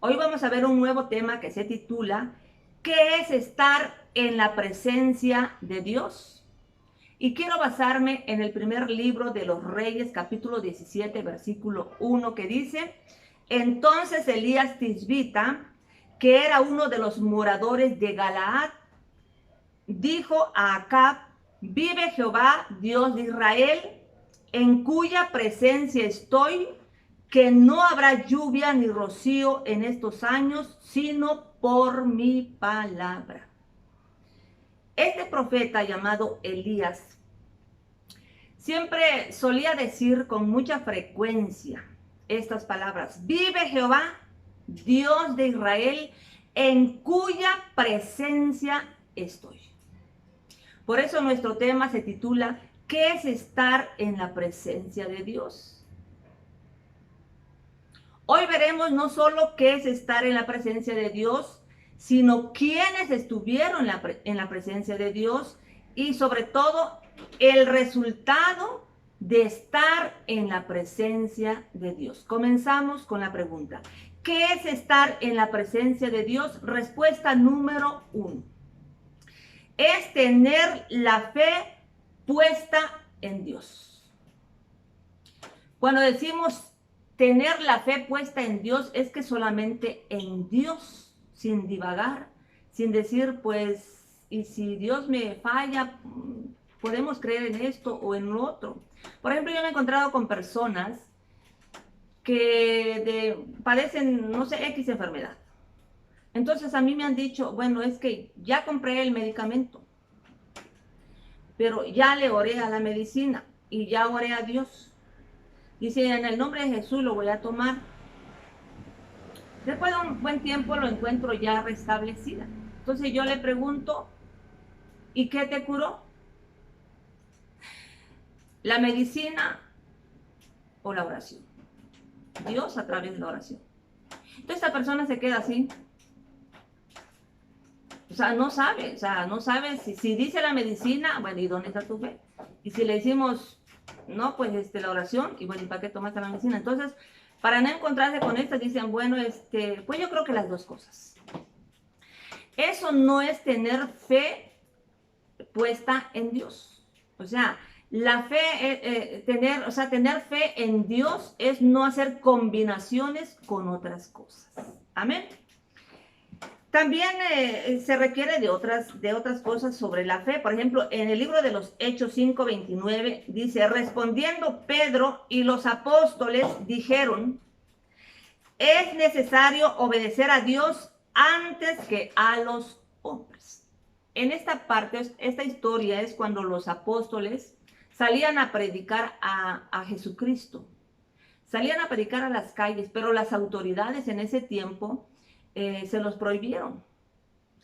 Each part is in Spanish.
Hoy vamos a ver un nuevo tema que se titula ¿Qué es estar en la presencia de Dios? Y quiero basarme en el primer libro de los Reyes, capítulo 17, versículo 1, que dice: Entonces Elías Tisbita, que era uno de los moradores de Galaad, dijo a Acab: Vive Jehová, Dios de Israel, en cuya presencia estoy, que no habrá lluvia ni rocío en estos años, sino por mi palabra. Este profeta llamado Elías siempre solía decir con mucha frecuencia estas palabras: Vive Jehová, Dios de Israel, en cuya presencia estoy. Por eso nuestro tema se titula ¿Qué es estar en la presencia de Dios? Hoy veremos no solo qué es estar en la presencia de Dios, sino quiénes estuvieron en la presencia de Dios y sobre todo el resultado de estar en la presencia de Dios. Comenzamos con la pregunta: ¿qué es estar en la presencia de Dios? Respuesta número 1. Es tener la fe puesta en Dios. Cuando decimos tener la fe puesta en Dios, es que solamente en Dios, sin divagar, sin decir, pues, y si Dios me falla, podemos creer en esto o en lo otro. Por ejemplo, yo me he encontrado con personas que padecen, no sé, X enfermedad. Entonces a mí me han dicho, bueno, es que ya compré el medicamento, pero ya le oré a la medicina y ya oré a Dios. Dice, en el nombre de Jesús lo voy a tomar. Después de un buen tiempo lo encuentro ya restablecida. Entonces yo le pregunto, ¿y qué te curó? ¿La medicina o la oración? Dios a través de la oración. Entonces esta persona se queda así. O sea, no sabe si dice la medicina, bueno, ¿y dónde está tu fe? Y si le decimos, no, pues la oración, y bueno, ¿y para qué tomaste la medicina? Entonces, para no encontrarse con estas, dicen, bueno, pues yo creo que las dos cosas. Eso no es tener fe puesta en Dios. O sea, la fe, tener fe en Dios es no hacer combinaciones con otras cosas. Amén. También se requiere de otras cosas sobre la fe. Por ejemplo, en el libro de los Hechos 5:29 dice: respondiendo Pedro y los apóstoles dijeron: es necesario obedecer a Dios antes que a los hombres. En esta parte, esta historia es cuando los apóstoles salían a predicar a Jesucristo. Salían a predicar a las calles, pero las autoridades en ese tiempo se los prohibieron.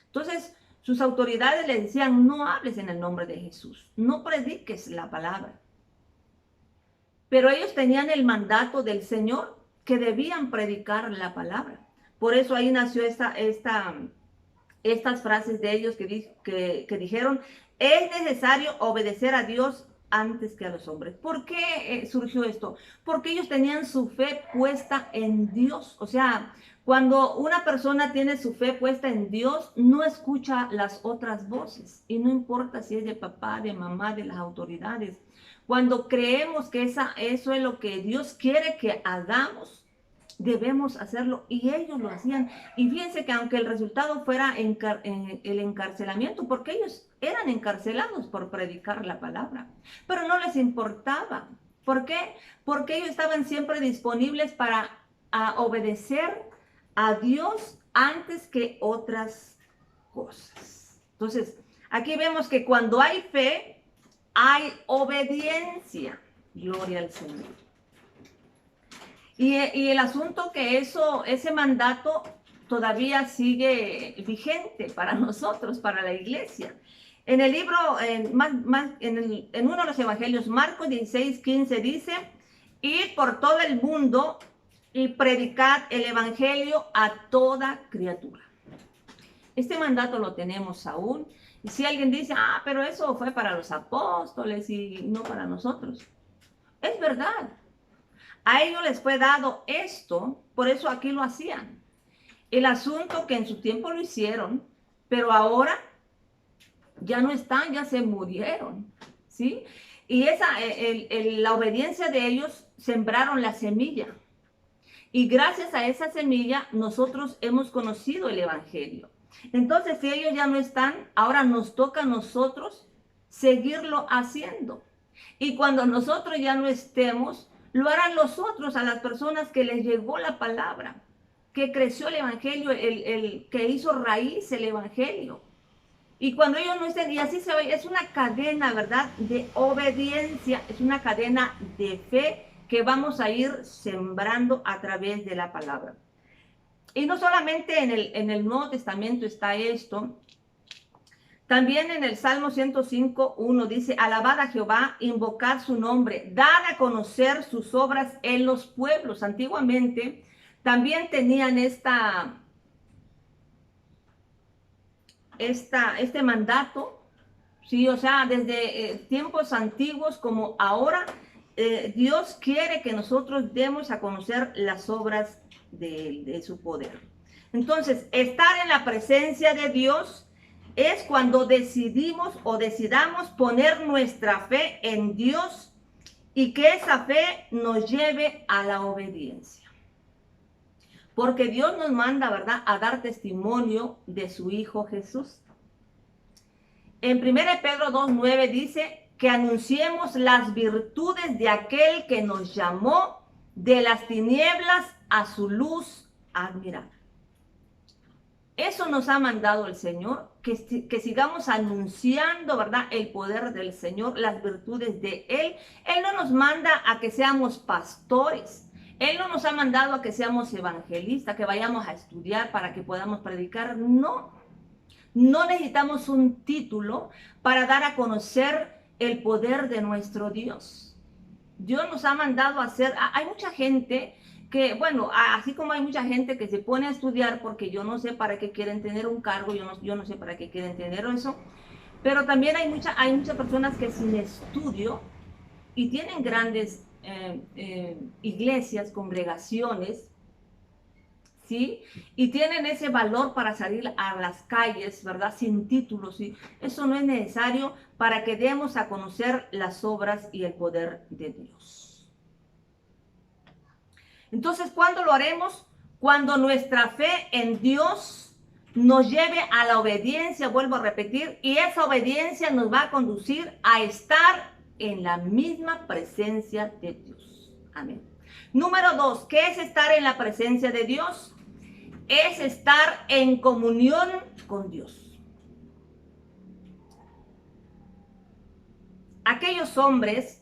Entonces, sus autoridades les decían: no hables en el nombre de Jesús, no prediques la palabra. Pero ellos tenían el mandato del Señor que debían predicar la palabra. Por eso ahí nació estas frases de ellos que dijeron: es necesario obedecer a Dios antes que a los hombres. ¿Por qué surgió esto? Porque ellos tenían su fe puesta en Dios. O sea, cuando una persona tiene su fe puesta en Dios, no escucha las otras voces. Y no importa si es de papá, de mamá, de las autoridades. Cuando creemos que eso es lo que Dios quiere que hagamos, debemos hacerlo, y ellos lo hacían. Y fíjense que aunque el resultado fuera el encarcelamiento, porque ellos eran encarcelados por predicar la palabra, pero no les importaba. ¿Por qué? Porque ellos estaban siempre disponibles para obedecer a Dios antes que otras cosas. Entonces, aquí vemos que cuando hay fe, hay obediencia. Gloria al Señor. Y el asunto que ese mandato todavía sigue vigente para nosotros, para la iglesia. En el libro, en uno de los evangelios, Marcos 16:15 dice: id por todo el mundo y predicad el evangelio a toda criatura. Este mandato lo tenemos aún. Y si alguien dice: pero eso fue para los apóstoles y no para nosotros, es verdad. A ellos les fue dado esto, por eso aquí lo hacían. El asunto que en su tiempo lo hicieron, pero ahora ya no están, ya se murieron, ¿sí? Y la obediencia de ellos sembraron la semilla. Y gracias a esa semilla nosotros hemos conocido el Evangelio. Entonces, si ellos ya no están, ahora nos toca a nosotros seguirlo haciendo. Y cuando nosotros ya no estemos, lo harán los otros, a las personas que les llegó la palabra, que creció el Evangelio, el que hizo raíz el Evangelio. Y cuando ellos no estén, y así se ve, es una cadena, ¿verdad?, de obediencia, es una cadena de fe que vamos a ir sembrando a través de la palabra. Y no solamente en el Nuevo Testamento está esto, también en el Salmo 105:1 dice, alabad a Jehová, invocad su nombre, dad a conocer sus obras en los pueblos. Antiguamente también tenían este mandato, ¿sí? O sea, desde tiempos antiguos como ahora, Dios quiere que nosotros demos a conocer las obras de su poder. Entonces, estar en la presencia de Dios es cuando decidimos o decidamos poner nuestra fe en Dios y que esa fe nos lleve a la obediencia. Porque Dios nos manda, ¿verdad?, a dar testimonio de su Hijo Jesús. En 1 Pedro 2:9 dice que anunciemos las virtudes de aquel que nos llamó de las tinieblas a su luz admirable. Eso nos ha mandado el Señor, que sigamos anunciando, ¿verdad?, el poder del Señor, las virtudes de Él. Él no nos manda a que seamos pastores. Él no nos ha mandado a que seamos evangelistas, que vayamos a estudiar para que podamos predicar. No, no necesitamos un título para dar a conocer el poder de nuestro Dios. Dios nos ha mandado a hacer, hay mucha gente que, bueno, así como hay mucha gente que se pone a estudiar porque yo no sé para qué quieren tener un cargo, yo no sé para qué quieren tener eso, pero también hay muchas personas que sin estudio y tienen grandes iglesias, congregaciones, ¿sí? Y tienen ese valor para salir a las calles, ¿verdad?, sin títulos, ¿sí? Eso no es necesario para que demos a conocer las obras y el poder de Dios. Entonces, ¿cuándo lo haremos? Cuando nuestra fe en Dios nos lleve a la obediencia, vuelvo a repetir, y esa obediencia nos va a conducir a estar en la misma presencia de Dios. Amén. Número 2, ¿qué es estar en la presencia de Dios? Es estar en comunión con Dios. Aquellos hombres,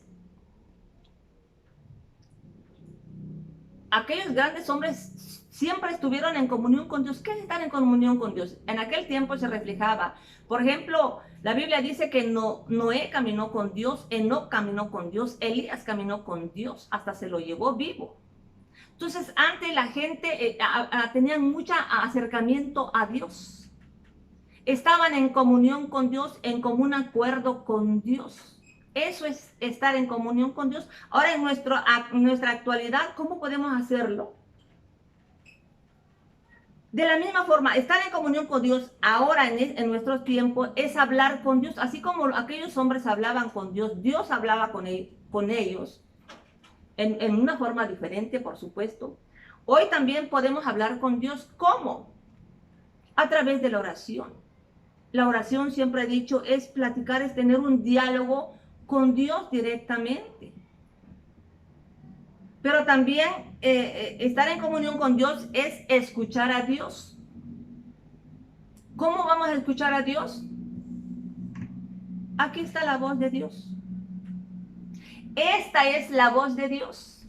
aquellos grandes hombres siempre estuvieron en comunión con Dios. ¿Qué es estar en comunión con Dios? En aquel tiempo se reflejaba. Por ejemplo, la Biblia dice que Noé caminó con Dios, Enoc caminó con Dios, Elías caminó con Dios, hasta se lo llevó vivo. Entonces, antes la gente tenía mucho acercamiento a Dios. Estaban en comunión con Dios, en común acuerdo con Dios. Eso es estar en comunión con Dios. Ahora, en nuestra actualidad, ¿cómo podemos hacerlo? De la misma forma, estar en comunión con Dios ahora en nuestros tiempos es hablar con Dios. Así como aquellos hombres hablaban con Dios, Dios hablaba con ellos. En una forma diferente, por supuesto. Hoy también podemos hablar con Dios. ¿Cómo? A través de la oración. La oración, siempre he dicho, es platicar, es tener un diálogo con Dios directamente. Pero también estar en comunión con Dios es escuchar a Dios. ¿Cómo vamos a escuchar a Dios? Aquí está la voz de Dios. Esta es la voz de Dios.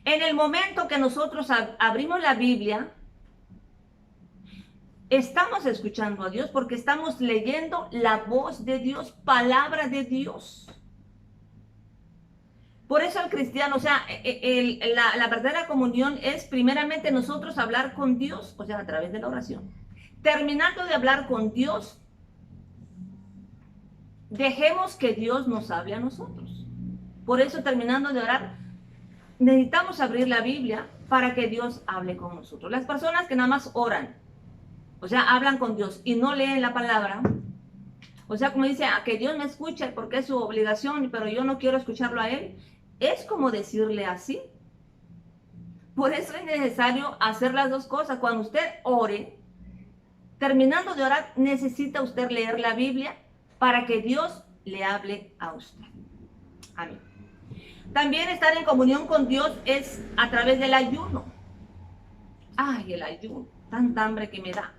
En el momento que nosotros abrimos la Biblia, estamos escuchando a Dios porque estamos leyendo la voz de Dios, palabra de Dios. Por eso el cristiano, o sea, la verdadera comunión es primeramente nosotros hablar con Dios, o sea, a través de la oración. Terminando de hablar con Dios, dejemos que Dios nos hable a nosotros. Por eso, terminando de orar, necesitamos abrir la Biblia para que Dios hable con nosotros. Las personas que nada más oran, o sea, hablan con Dios y no leen la palabra, o sea, como dice, a que Dios me escuche porque es su obligación, pero yo no quiero escucharlo a Él, es como decirle así. Por eso es necesario hacer las dos cosas. Cuando usted ore, terminando de orar, necesita usted leer la Biblia para que Dios le hable a usted. Amén. También estar en comunión con Dios es a través del ayuno. Ay, el ayuno, tanta hambre que me da.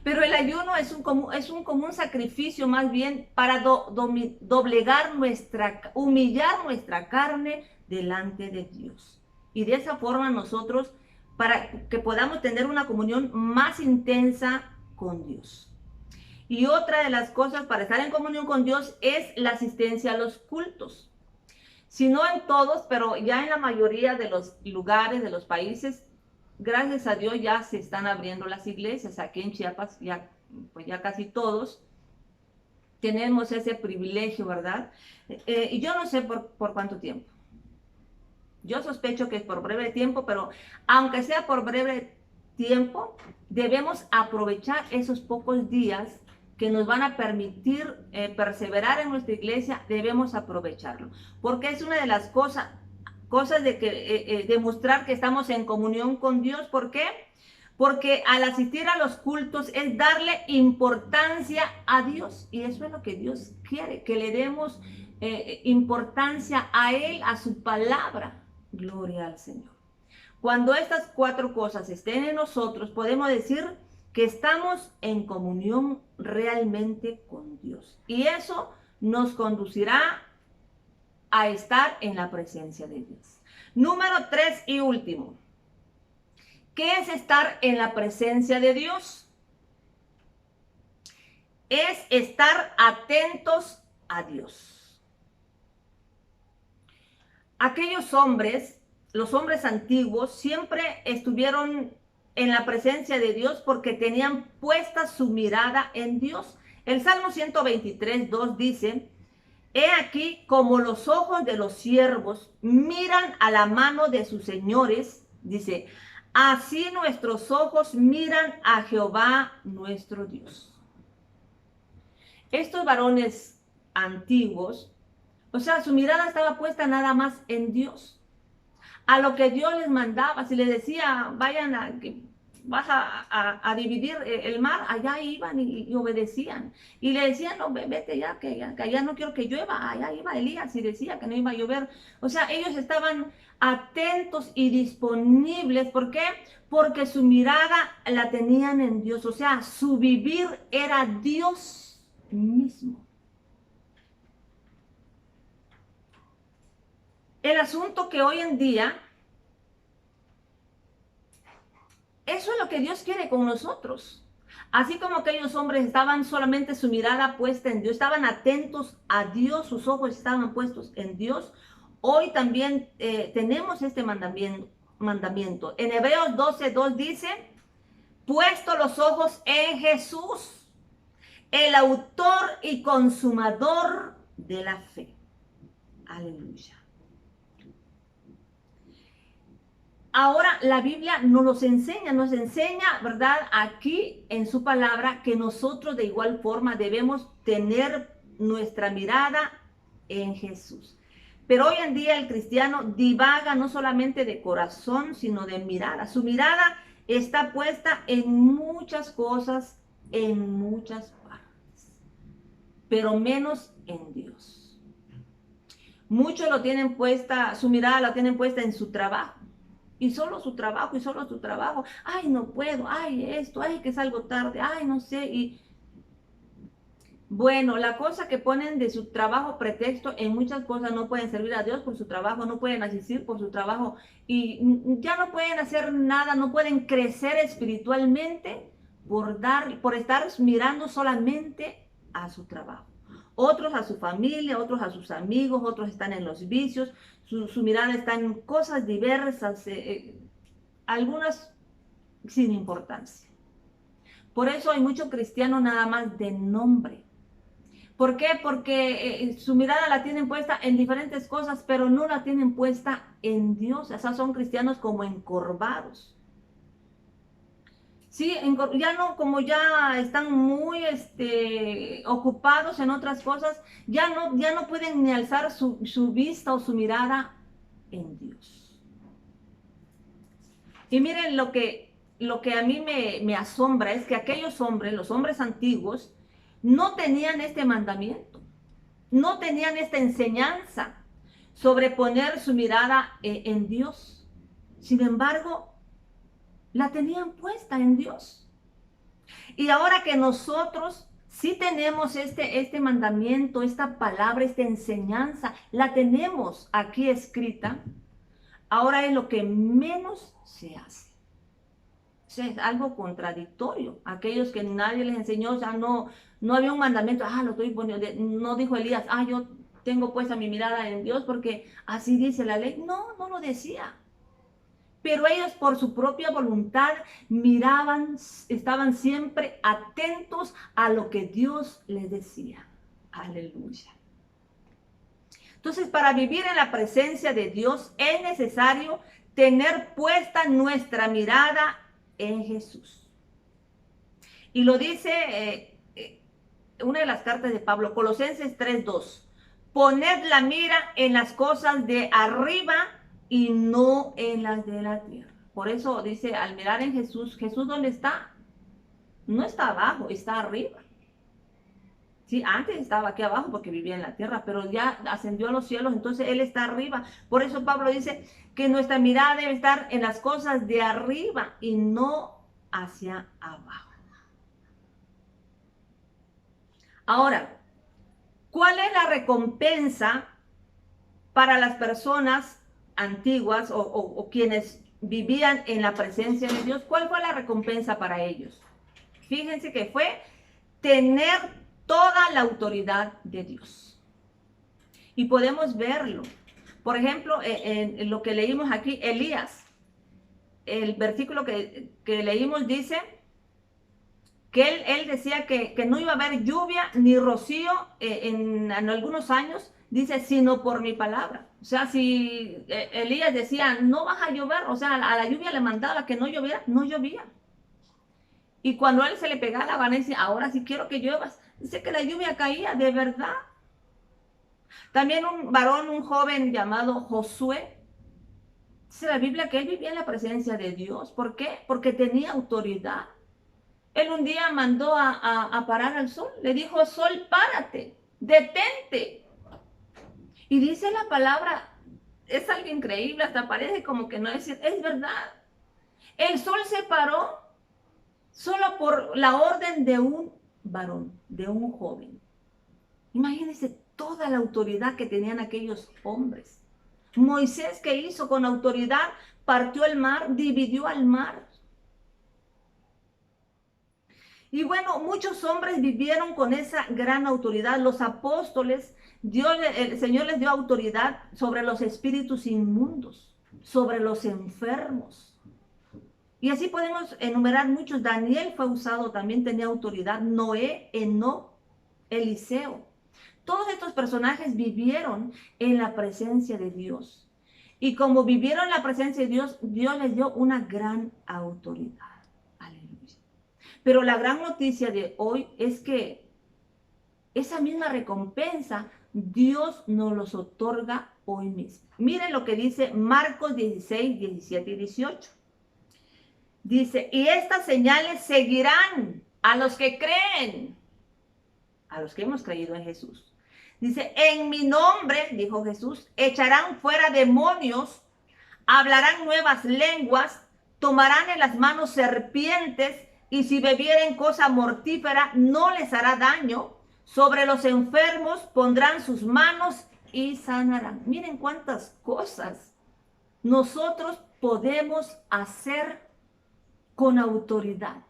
Pero el ayuno es un común sacrificio más bien para doblegar humillar nuestra carne delante de Dios. Y de esa forma nosotros, para que podamos tener una comunión más intensa con Dios. Y otra de las cosas para estar en comunión con Dios es la asistencia a los cultos. Si no en todos, pero ya en la mayoría de los lugares, de los países, gracias a Dios ya se están abriendo las iglesias. Aquí en Chiapas pues ya casi todos tenemos ese privilegio, ¿verdad? Y yo no sé por cuánto tiempo. Yo sospecho que es por breve tiempo, pero aunque sea por breve tiempo, debemos aprovechar esos pocos días que nos van a permitir perseverar en nuestra iglesia. Debemos aprovecharlo, porque es una de las cosas de que demostrar que estamos en comunión con Dios. ¿Por qué? Porque al asistir a los cultos es darle importancia a Dios, y eso es lo que Dios quiere, que le demos importancia a Él, a su palabra. Gloria al Señor. Cuando estas cuatro cosas estén en nosotros, podemos decir que estamos en comunión realmente con Dios. Y eso nos conducirá a estar en la presencia de Dios. Número 3 y último. ¿Qué es estar en la presencia de Dios? Es estar atentos a Dios. Aquellos hombres, los hombres antiguos, siempre estuvieron en la presencia de Dios porque tenían puesta su mirada en Dios. El Salmo 123, 2 dice: he aquí como los ojos de los siervos miran a la mano de sus señores, dice, así nuestros ojos miran a Jehová nuestro Dios. Estos varones antiguos, o sea, su mirada estaba puesta nada más en Dios, a lo que Dios les mandaba. Si les decía, vayan vas a dividir el mar, allá iban y obedecían. Y le decían, no, vete ya, que allá no quiero que llueva. Allá iba Elías y decía que no iba a llover. O sea, ellos estaban atentos y disponibles. ¿Por qué? Porque su mirada la tenían en Dios. O sea, su vivir era Dios mismo. El asunto que hoy en día, eso es lo que Dios quiere con nosotros. Así como aquellos hombres estaban solamente su mirada puesta en Dios, estaban atentos a Dios, sus ojos estaban puestos en Dios. Hoy también tenemos este mandamiento. En Hebreos 12:2 dice, puesto los ojos en Jesús, el autor y consumador de la fe. Aleluya. Ahora la Biblia nos enseña, ¿verdad? Aquí en su palabra que nosotros de igual forma debemos tener nuestra mirada en Jesús. Pero hoy en día el cristiano divaga no solamente de corazón, sino de mirada. Su mirada está puesta en muchas cosas, en muchas partes, pero menos en Dios. Muchos su mirada la tienen puesta en su trabajo. Y solo su trabajo, y solo su trabajo. Ay, no puedo, ay, esto, ay, que salgo tarde, ay, no sé. Y bueno, la cosa que ponen de su trabajo pretexto, en muchas cosas no pueden servir a Dios por su trabajo, no pueden asistir por su trabajo, y ya no pueden hacer nada, no pueden crecer espiritualmente por estar mirando solamente a su trabajo. Otros a su familia, otros a sus amigos, otros están en los vicios, su mirada está en cosas diversas, algunas sin importancia. Por eso hay muchos cristianos nada más de nombre, ¿Por qué? Porque su mirada la tienen puesta en diferentes cosas, pero no la tienen puesta en Dios. O sea, son cristianos como encorvados. Sí, ya no, como ya están muy ocupados en otras cosas, ya no pueden ni alzar su vista o su mirada en Dios. Y miren, lo que a mí me asombra es que aquellos hombres, los hombres antiguos, no tenían este mandamiento, no tenían esta enseñanza sobre poner su mirada en Dios. Sin embargo, la tenían puesta en Dios. Y ahora que nosotros sí tenemos este mandamiento, esta palabra, esta enseñanza, la tenemos aquí escrita, ahora es lo que menos se hace. O sea, es algo contradictorio. Aquellos que nadie les enseñó, o sea, no había un mandamiento, lo estoy poniendo, no dijo Elías, yo tengo puesta mi mirada en Dios porque así dice la ley. No, no lo decía. Pero ellos por su propia voluntad miraban, estaban siempre atentos a lo que Dios les decía. Aleluya. Entonces, para vivir en la presencia de Dios es necesario tener puesta nuestra mirada en Jesús. Y lo dice una de las cartas de Pablo, Colosenses 3:2. Poned la mira en las cosas de arriba y no en las de la tierra. Por eso dice, al mirar en Jesús, ¿Jesús dónde está? No está abajo, está arriba. Sí, antes estaba aquí abajo porque vivía en la tierra, pero ya ascendió a los cielos, entonces Él está arriba. Por eso Pablo dice que nuestra mirada debe estar en las cosas de arriba y no hacia abajo. Ahora, ¿cuál es la recompensa para las personas antiguas o quienes vivían en la presencia de Dios? ¿Cuál fue la recompensa para ellos? Fíjense que fue tener toda la autoridad de Dios. Y podemos verlo. Por ejemplo, en lo que leímos aquí, Elías, el versículo que leímos dice que él decía que no iba a haber lluvia ni rocío en algunos años, dice, sino por mi palabra. O sea, si Elías decía, no vas a llover, o sea, a la lluvia le mandaba que no lloviera, no llovía. Y cuando a él se le pegaba la gana, decía, ahora sí quiero que lluevas, dice que la lluvia caía de verdad. También un varón, un joven llamado Josué, dice la Biblia que él vivía en la presencia de Dios. ¿Por qué? Porque tenía autoridad. Él un día mandó a parar al sol. Le dijo, sol, párate, detente. Y dice la palabra, es algo increíble, hasta parece como que no es verdad. El sol se paró solo por la orden de un varón, de un joven. Imagínense toda la autoridad que tenían aquellos hombres. Moisés, ¿qué hizo? Con autoridad partió el mar, dividió al mar. Y bueno, muchos hombres vivieron con esa gran autoridad. Los apóstoles, el Señor les dio autoridad sobre los espíritus inmundos, sobre los enfermos. Y así podemos enumerar muchos. Daniel fue usado, también tenía autoridad. Noé, Enoc, Eliseo. Todos estos personajes vivieron en la presencia de Dios. Y como vivieron en la presencia de Dios, Dios les dio una gran autoridad. Aleluya. Pero la gran noticia de hoy es que esa misma recompensa Dios nos los otorga hoy mismo. Miren lo que dice Marcos 16, 17 y 18. Dice, y estas señales seguirán a los que creen, a los que hemos creído en Jesús. Dice, en mi nombre, dijo Jesús, echarán fuera demonios, hablarán nuevas lenguas, tomarán en las manos serpientes, y si bebieren cosa mortífera, no les hará daño. Sobre los enfermos pondrán sus manos y sanarán. Miren cuántas cosas nosotros podemos hacer con autoridad.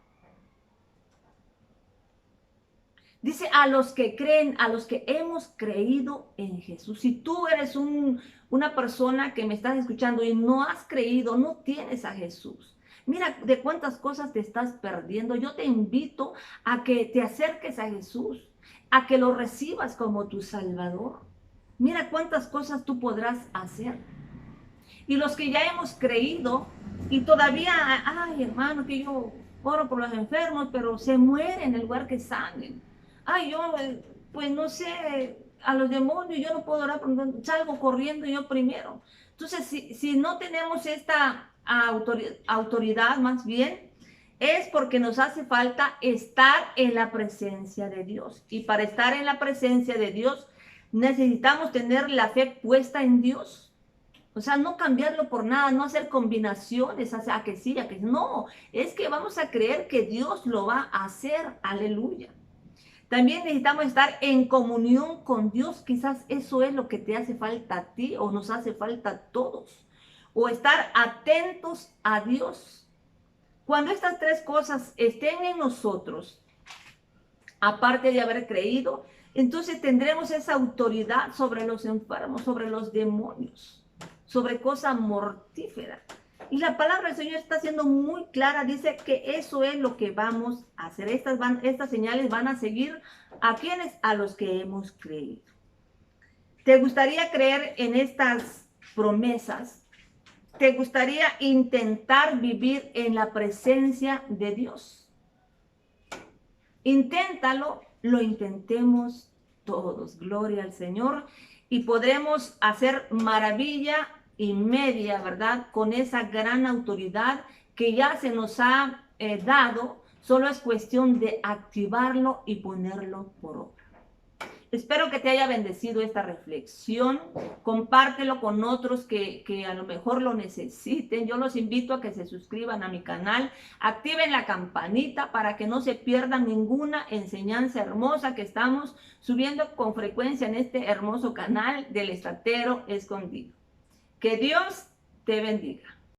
Dice, a los que creen, a los que hemos creído en Jesús. Si tú eres una persona que me estás escuchando y no has creído, no tienes a Jesús, mira de cuántas cosas te estás perdiendo. Yo te invito a que te acerques a Jesús. a que lo recibas como tu Salvador. Mira cuántas cosas tú podrás hacer. Y los que ya hemos creído y todavía, ay hermano, que yo oro por los enfermos, pero se mueren en lugar que sanen. Ay, yo, pues no sé, a los demonios yo no puedo orar, porque salgo corriendo yo primero. Entonces, si no tenemos esta autoridad más bien, es porque nos hace falta estar en la presencia de Dios. Y para estar en la presencia de Dios, necesitamos tener la fe puesta en Dios. O sea, no cambiarlo por nada, no hacer combinaciones, a que sí, a que no. Es que vamos a creer que Dios lo va a hacer. Aleluya. También necesitamos estar en comunión con Dios. Quizás eso es lo que te hace falta a ti o nos hace falta a todos. O estar atentos a Dios. Cuando estas tres cosas estén en nosotros, aparte de haber creído, entonces tendremos esa autoridad sobre los enfermos, sobre los demonios, sobre cosas mortíferas. Y la palabra del Señor está siendo muy clara, dice que eso es lo que vamos a hacer. Estas señales van a seguir a quienes, a los que hemos creído. ¿Te gustaría creer en estas promesas? ¿Te gustaría intentar vivir en la presencia de Dios? Inténtalo, lo intentemos todos. Gloria al Señor. Y podremos hacer maravilla y media, ¿verdad? Con esa gran autoridad que ya se nos ha dado. Solo es cuestión de activarlo y ponerlo por obra. Espero que te haya bendecido esta reflexión. Compártelo con otros que a lo mejor lo necesiten. Yo los invito a que se suscriban a mi canal, activen la campanita para que no se pierdan ninguna enseñanza hermosa que estamos subiendo con frecuencia en este hermoso canal del Estatero Escondido. Que Dios te bendiga.